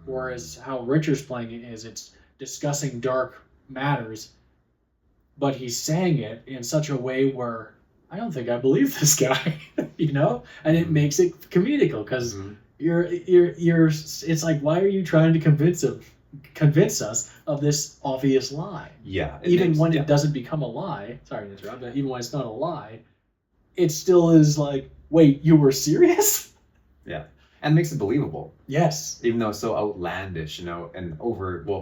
Whereas how Richard's playing it is it's discussing dark matters, but he's saying it in such a way where I don't think I believe this guy, and it makes it comedical because you're. It's like, why are you trying to convince us of this obvious lie? Yeah. Even when it doesn't become a lie. Sorry to interrupt, but even when it's not a lie, it still is like, wait, you were serious? Yeah. And makes it believable. Yes. Even though it's so outlandish, and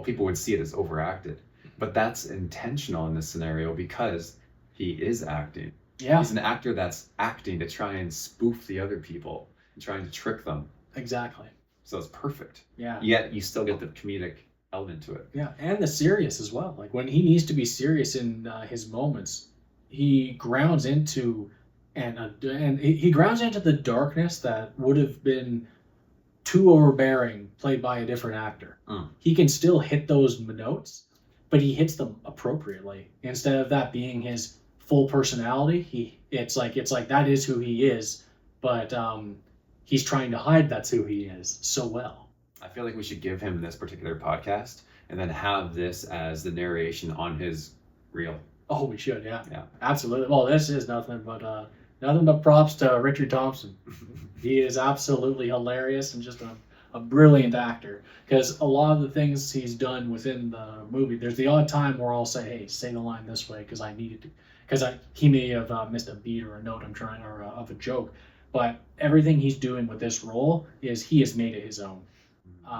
people would see it as overacted. But that's intentional in this scenario because he is acting. Yeah. He's an actor that's acting to try and spoof the other people and trying to trick them. Exactly. So it's perfect. Yeah. Yet you still get the comedic element to it. Yeah, and the serious as well. Like when he needs to be serious in his moments, he grounds into he grounds into the darkness that would have been too overbearing played by a different actor. He can still hit those notes, but he hits them appropriately. Instead of that being his full personality, it's like that is who he is, but he's trying to hide that's who he is so well. I feel like we should give him this particular podcast and then have this as the narration on his reel. Oh, we should, yeah. Yeah. Absolutely. Well, this is nothing but props to Richard Thompson. He is absolutely hilarious and just a brilliant actor. Because a lot of the things he's done within the movie, there's the odd time where I'll say, hey, say the line this way because I needed to. Because he may have missed a beat or a note of a joke. But everything he's doing with this role is he has made it his own.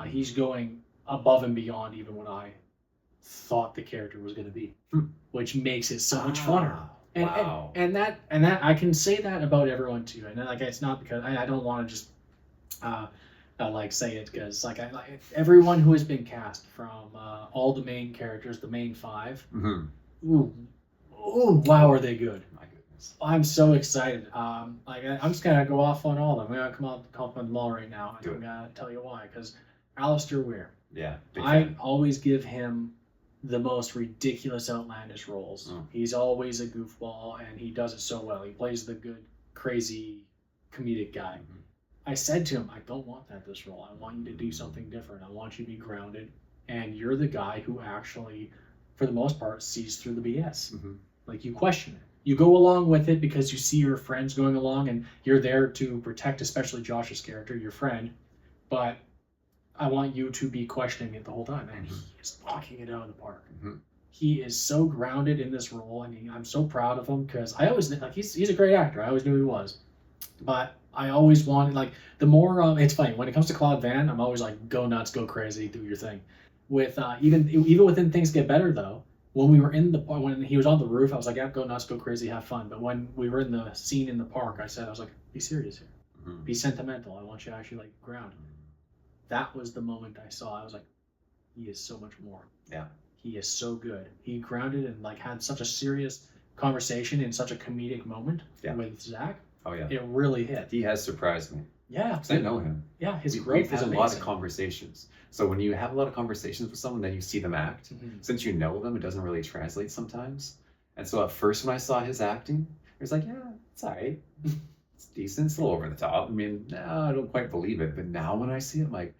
He's going above and beyond even what I thought the character was going to be, which makes it so much funner. And that I can say that about everyone too. And like it's not because I don't want to just say it because like everyone who has been cast from all the main characters, the main five. Ooh, wow, are they good? My goodness, I'm so excited. I'm just gonna go off on all of them. I'm gonna come on them all right now. I'm gonna tell you why. Because Alistair Weir. Yeah. I always give him the most ridiculous, outlandish roles. He's always a goofball, and he does it so well. He plays the good, crazy, comedic guy. I said to him, I don't want that this role. I want you to do something different. I want you to be grounded, and you're the guy who actually, for the most part, sees through the BS. Like, you question it. You go along with it because you see your friends going along, and you're there to protect, especially Josh's character, your friend, but I want you to be questioning it the whole time, and he is knocking it out of the park. He is so grounded in this role, and I'm so proud of him because I always he's a great actor. I always knew he was, but I always wanted the more. It's funny when it comes to Claude Van, I'm always like, go nuts, go crazy, do your thing. With even within Things Get Better though, when we were when he was on the roof, I was like, yeah, go nuts, go crazy, have fun. But when we were in the scene in the park, I was like, be serious here, be sentimental. I want you to actually ground. That was the moment I saw. I was like, he is so much more. Yeah. He is so good. He grounded and had such a serious conversation in such a comedic moment with Zach. Oh yeah. It really hit. He has surprised me. Yeah. Because I know him. Yeah, his growth we've had a lot of conversations. So when you have a lot of conversations with someone, then you see them act. Since you know them, it doesn't really translate sometimes. And so at first when I saw his acting, it was like, yeah, it's all right. It's decent. It's a little over the top. I mean, no, I don't quite believe it. But now when I see it, I'm like,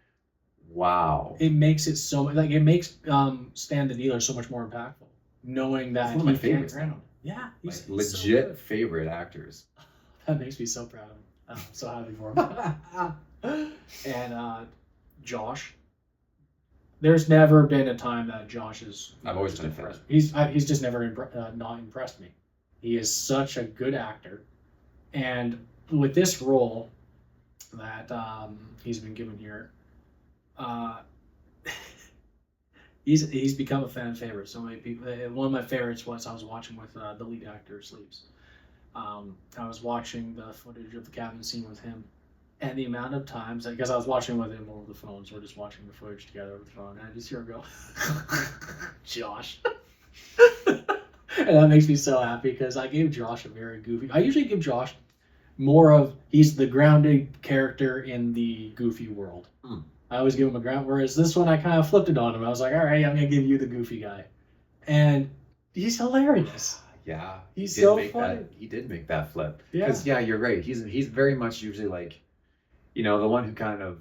wow. It makes it so it makes Stan the Dealer so much more impactful, knowing that one of my favorites. Yeah, he's legit so favorite actors. That makes me so proud. I'm so happy for him. And Josh, there's never been a time that Josh is. I've always been impressed. He's just never not impressed me. He is such a good actor, and with this role that he's been given here. He's become a fan favorite. So many people. One of my favorites was I was watching with the lead actor Sleeps. I was watching the footage of the cabin scene with him, and the amount of times because I was watching with him over the phone, so we're just watching the footage together over the phone, and I just hear him go, Josh. And that makes me so happy because I gave Josh a very goofy. I usually give Josh more of he's the grounded character in the goofy world. I always give him a ground, whereas this one I kind of flipped it on him. I was like, all right, I'm going to give you the goofy guy. And he's hilarious. Yeah. He's so funny. He did make that flip. Because, yeah, you're right. He's very much usually the one who kind of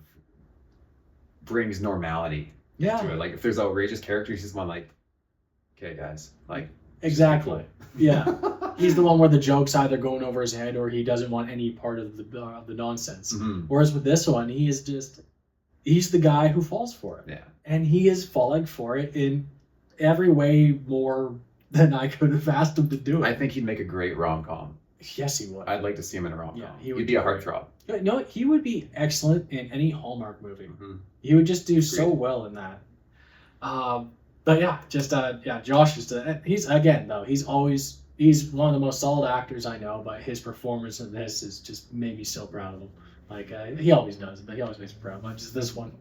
brings normality to it. Like if there's outrageous characters, he's one like, okay, guys, like exactly, yeah. He's the one where the joke's either going over his head or he doesn't want any part of the nonsense. Whereas with this one, he's the guy who falls for it. Yeah. And he is falling for it in every way more than I could have asked him to do it. I think he'd make a great rom-com. Yes, he would. I'd like to see him in a rom-com. Yeah, he'd be a heartthrob. No, he would be excellent in any Hallmark movie. He would just do so well in that. But yeah, Josh is he's one of the most solid actors I know, but his performance in this has just made me so proud of him. Like he always does, but he always makes me proud. Not just this one.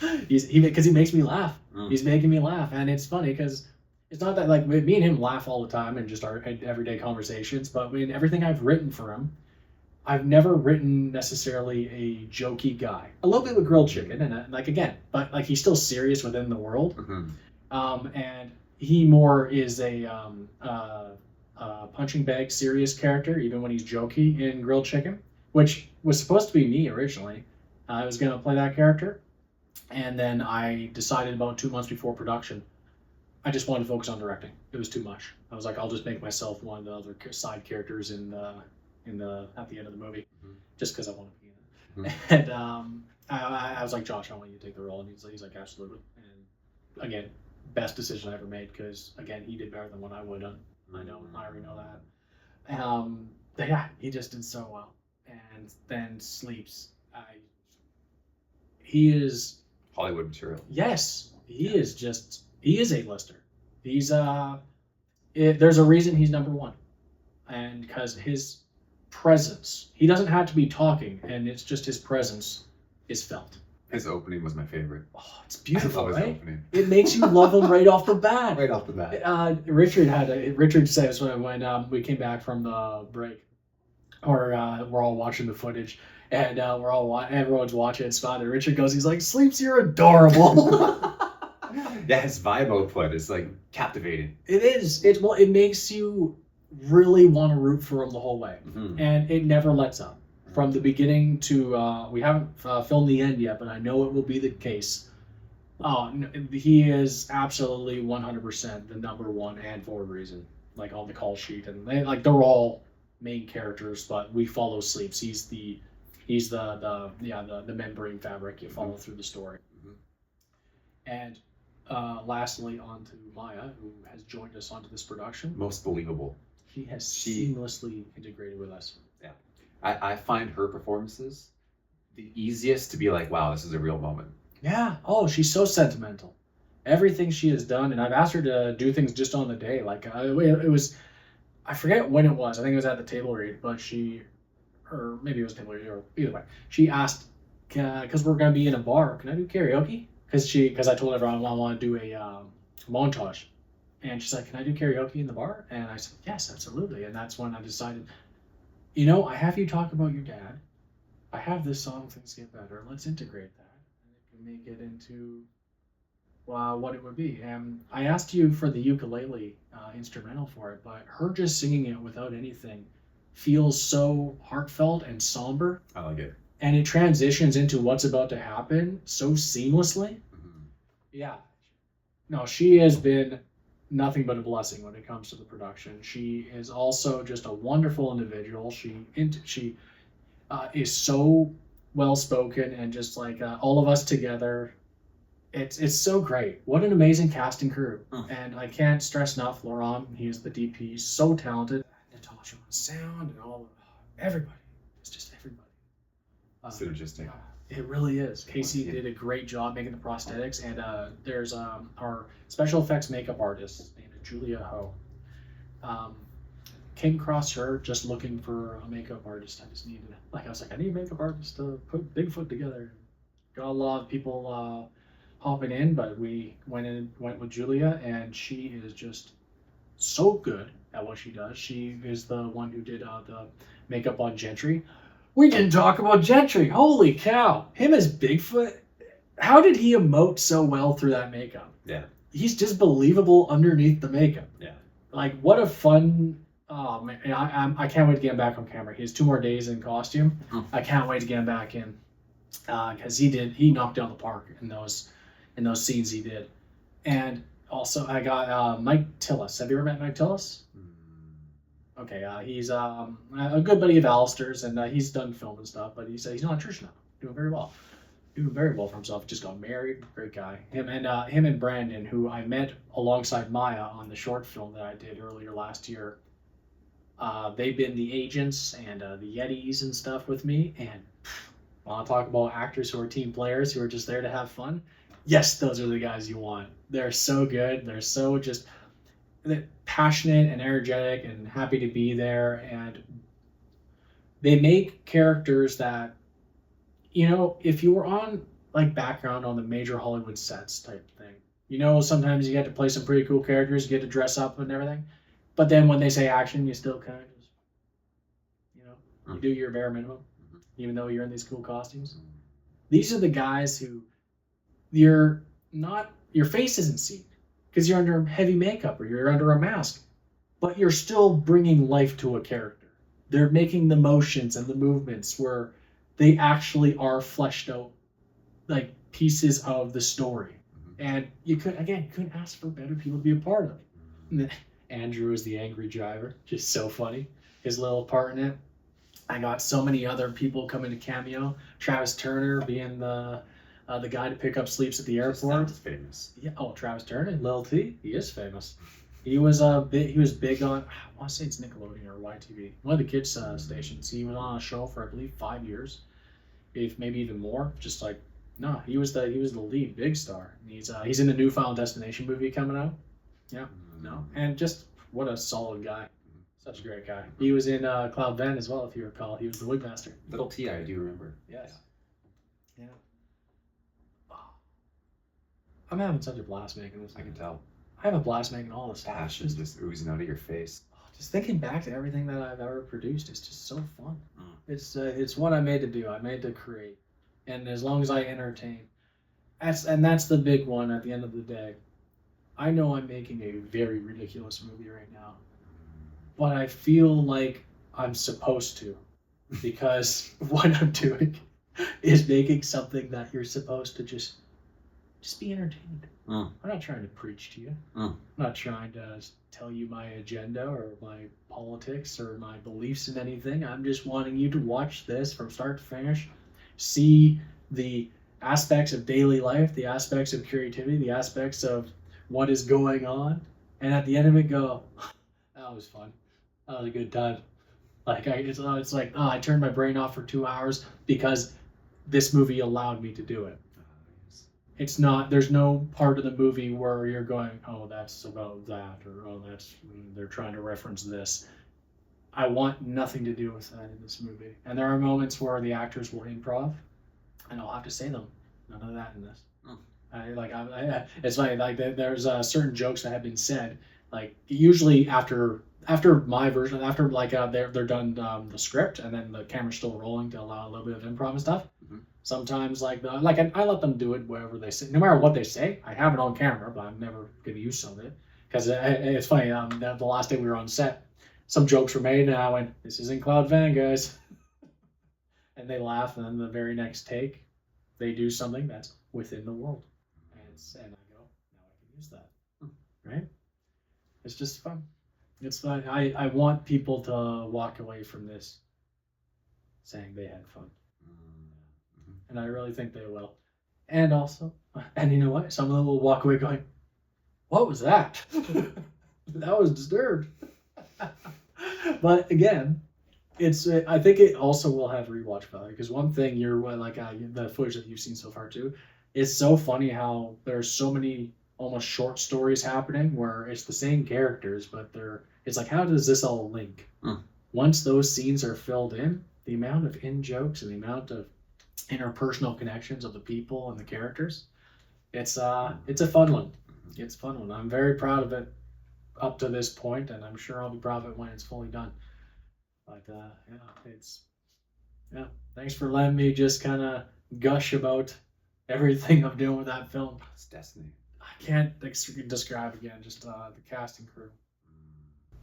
Because he makes me laugh. He's making me laugh, and it's funny because it's not that like me and him laugh all the time and just our everyday conversations, but in everything I've written for him, I've never written necessarily a jokey guy. A little bit with grilled chicken, and like again, but like he's still serious within the world. And he more is a punching bag serious character, even when he's jokey in Grilled Chicken, which was supposed to be me originally. I was going to play that character, and then I decided about 2 months before production, I just wanted to focus on directing. It was too much. I was like, I'll just make myself one of the other side characters at the end of the movie, just because I want to be in it. And I was like, Josh, I want you to take the role, and he's like, absolutely. And again, best decision I ever made, because again, he did better than what I would have. I already know that. But yeah, he just did so well. And then Sleeps. He is Hollywood material. Yes, he is A-lister. He's there's a reason he's number one, and because his presence, he doesn't have to be talking, and it's just his presence is felt. His opening was my favorite. Oh, it's beautiful, right? Opening. It makes you love him right off the bat. Right off the bat. Richard says when we came back from the break, or we're all watching the footage, and everyone's watching Spot, and Richard goes, he's like, Sleeps, you're adorable. Yeah, his vibe output is like captivating. It is. It makes you really want to root for him the whole way, and it never lets up. From the beginning to, we haven't filmed the end yet, but I know it will be the case. He is absolutely 100% the number one and for a reason. Like on the call sheet, and they're all main characters, but we follow Sleeps. He's the membrane fabric you follow through the story. And lastly, on to Maya, who has joined us onto this production. Most believable. She has seamlessly integrated with us. Yeah. I find her performances the easiest to be like, wow, this is a real moment. Yeah. Oh, she's so sentimental. Everything she has done, and I've asked her to do things just on the day. Like it was, I forget when it was. I think it was at the table read, but or maybe it was table read, or either way. She asked, because we're going to be in a bar, can I do karaoke? Because I told everyone I want to do a montage. And she's like, can I do karaoke in the bar? And I said, yes, absolutely. And that's when I decided, I have you talk about your dad. I have this song, Things Get Better. Let's integrate that. And make it into what it would be. And I asked you for the ukulele instrumental for it, but her just singing it without anything feels so heartfelt and somber. I like it. And it transitions into what's about to happen so seamlessly. Yeah. No, she has been nothing but a blessing when it comes to the production. She is also just a wonderful individual. She is so well spoken, and just like all of us together, it's so great. What an amazing casting crew. And I can't stress enough, Laurent, he is the DP, so talented. Natasha on sound, and everybody. It's just everybody. Synergistic. It really is. Casey did a great job making the prosthetics, and there's our special effects makeup artist named Julia Ho. Came across her just looking for a makeup artist. I was like, I need a makeup artist to put Bigfoot together. Got a lot of people hopping in, but we went with Julia, and she is just so good at what she does. She is the one who did the makeup on Gentry. We didn't talk about Gentry. Holy cow. Him as Bigfoot. How did he emote so well through that makeup? Yeah. He's just believable underneath the makeup. Yeah. Like, what a fun... Oh, man. I can't wait to get him back on camera. He has 2 more days in costume. I can't wait to get him back in. because he knocked down the park in those scenes he did. And also I got Mike Tillis. Have you ever met Mike Tillis? Okay, he's a good buddy of Alistair's, and he's done film and stuff, but he's an electrician now, doing very well. Doing very well for himself. Just got married, great guy. Him and Brandon, who I met alongside Maya on the short film that I did earlier last year. They've been the agents and the Yetis and stuff with me. And I want to talk about actors who are team players who are just there to have fun. Yes, those are the guys you want. They're so good. They're so just passionate and energetic and happy to be there. And they make characters that, if you were on like background on the major Hollywood sets type thing, sometimes you get to play some pretty cool characters, you get to dress up and everything. But then when they say action, you still kind of just, you do your bare minimum, even though you're in these cool costumes. These are the guys who your face isn't seen because you're under heavy makeup or you're under a mask, but you're still bringing life to a character. They're making the motions and the movements where they actually are fleshed out like pieces of the story. And you couldn't ask for better people to be a part of it. Andrew is the angry driver, just so funny. His little part in it. I got so many other people coming to cameo. Travis Turner being the guy to pick up sleeps at the airport. He's famous. Yeah. Oh, Travis Turner, Lil T. He is famous. He was big on, I want to say it's Nickelodeon or YTV, one of the kids stations. He was on a show for I believe 5 years, if maybe even more. Just like he was the lead big star. And he's in the new Final Destination movie coming out. Yeah. No, and just what a solid guy. Such a great guy. He was in Cloud Van as well, if you recall. He was the Wigmaster. Little T, I do remember. Yes. Yeah. Oh. I'm having such a blast making this. I can tell. I have a blast making all this stuff. Passion just oozing out of your face. Just thinking back to everything that I've ever produced is just so fun. It's what I made to do. I made to create, and as long as I entertain, that's the big one at the end of the day. I know I'm making a very ridiculous movie right now, but I feel like I'm supposed to, because what I'm doing is making something that you're supposed to just be entertained. I'm not trying to preach to you. I'm not trying to tell you my agenda or my politics or my beliefs in anything. I'm just wanting you to watch this from start to finish, see the aspects of daily life, the aspects of creativity, the aspects of what is going on, and at the end of it go, that was fun. That was a good time. Like it's like, I turned my brain off for 2 hours because this movie allowed me to do it. It's not, there's no part of the movie where you're going, oh, that's about that, or oh, they're trying to reference this. I want nothing to do with that in this movie. And there are moments where the actors will improv, and I'll have to say them. None of that in this. It's funny, like there's certain jokes that have been said, like usually after my version, after like they're done the script and then the camera's still rolling to allow a little bit of improv and stuff. Sometimes I let them do it wherever they say, no matter what they say. I have it on camera, but I'm never gonna use some of it because it's funny. The last day we were on set, some jokes were made and I went, "This isn't Cloud Van, guys," and they laugh. And then the very next take, they do something that's within the world. And I go, now I can use that, right? It's just fun. It's fun. I want people to walk away from this saying they had fun. And I really think they will. And you know what? Some of them will walk away going, what was that? That was disturbed. But again, I think it also will have rewatch value, because one thing the footage that you've seen so far too, it's so funny how there's so many almost short stories happening where it's the same characters, but it's like, how does this all link? Once those scenes are filled in, the amount of in-jokes and the amount of interpersonal connections of the people and the characters, it's a fun one. It's a fun one. I'm very proud of it up to this point, and I'm sure I'll be proud of it when it's fully done. But thanks for letting me just kind of gush about everything I'm doing with that film. It's destiny. I can't describe again, just the cast and crew.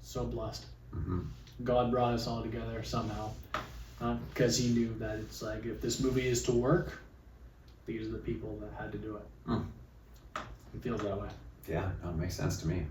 So blessed. God brought us all together somehow. because he knew that it's like, if this movie is to work, these are the people that had to do it. It feels that way. Yeah, no, it makes sense to me.